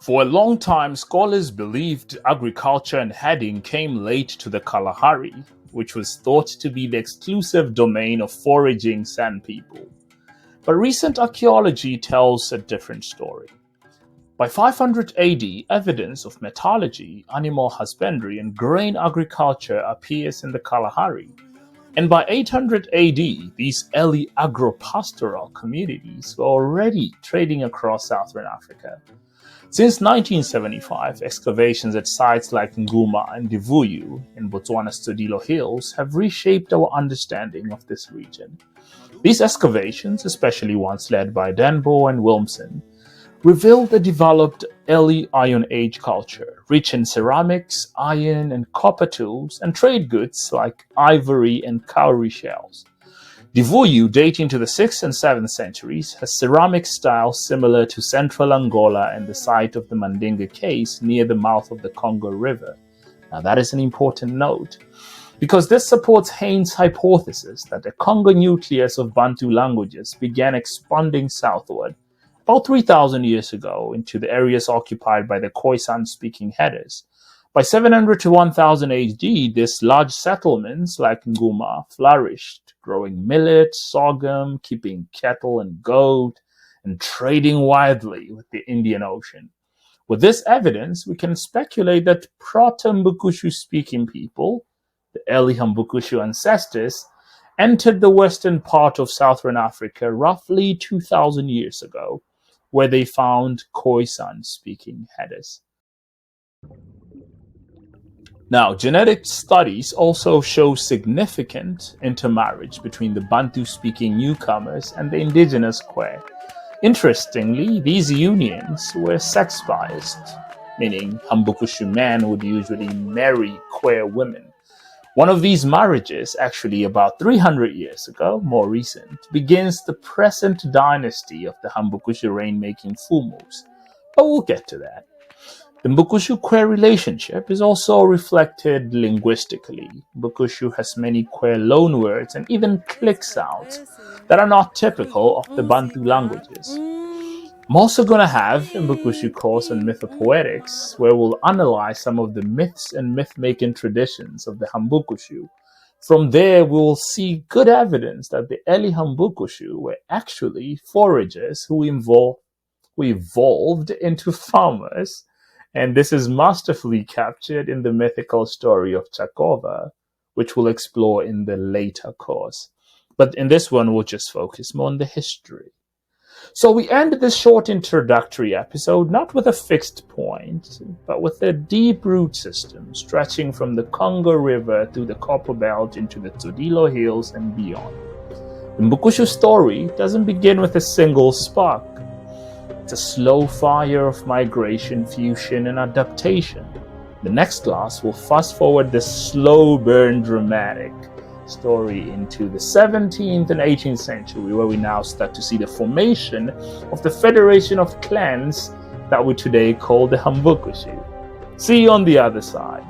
For a long time, scholars believed agriculture and herding came late to the Kalahari, which was thought to be the exclusive domain of foraging sand people. But recent archaeology tells a different story. By 500 AD, evidence of metallurgy, animal husbandry, and grain agriculture appears in the Kalahari. And by 800 AD, these early agro-pastoral communities were already trading across southern Africa. Since 1975, excavations at sites like Nguma and Divuyu in Botswana's Tsodilo Hills have reshaped our understanding of this region. These excavations, especially ones led by Denbo and Wilmson, revealed a developed early Iron Age culture, rich in ceramics, iron and copper tools, and trade goods like ivory and cowrie shells. Divuyu, dating to the 6th and 7th centuries, has ceramic style similar to central Angola and the site of the Mandinga Caves near the mouth of the Congo River. Now that is an important note, because this supports Haynes' hypothesis that the Congo nucleus of Bantu languages began expanding southward about 3,000 years ago into the areas occupied by the Khoisan-speaking herders. By 700 to 1000 AD, these large settlements like Nguma flourished, growing millet, sorghum, keeping cattle and goat, and trading widely with the Indian Ocean. With this evidence, we can speculate that Proto-Hambukushu-speaking people, the early Hambukushu ancestors, entered the western part of southern Africa roughly 2,000 years ago, where they found Khoisan-speaking herders. Now, genetic studies also show significant intermarriage between the Bantu-speaking newcomers and the indigenous Kwe. Interestingly, these unions were sex-biased, meaning Hambukushu men would usually marry Kwe women. One of these marriages, actually about 300 years ago, more recent, begins the present dynasty of the Hambukushu rainmaking Fumus. But we'll get to that. The Hambukushu-Kwe relationship is also reflected linguistically. Hambukushu has many Kwe loanwords and even click sounds that are not typical of the Bantu languages. I'm also going to have a Hambukushu course on mythopoetics, where we'll analyze some of the myths and myth-making traditions of the Hambukushu. From there, we will see good evidence that the early Hambukushu were actually foragers who evolved into farmers, and this is masterfully captured in the mythical story of Chakova, which we'll explore in the later course. But in this one, we'll just focus more on the history. So we end this short introductory episode not with a fixed point, but with a deep root system stretching from the Congo River through the Copper Belt into the Tsodilo Hills and beyond. The Hambukushu story doesn't begin with a single spark. It's a slow fire of migration, fusion, and adaptation. The next class will fast forward this slow burn dramatic story into the 17th and 18th century, where we now start to see the formation of the federation of clans that we today call the Hambukushu. See you on the other side.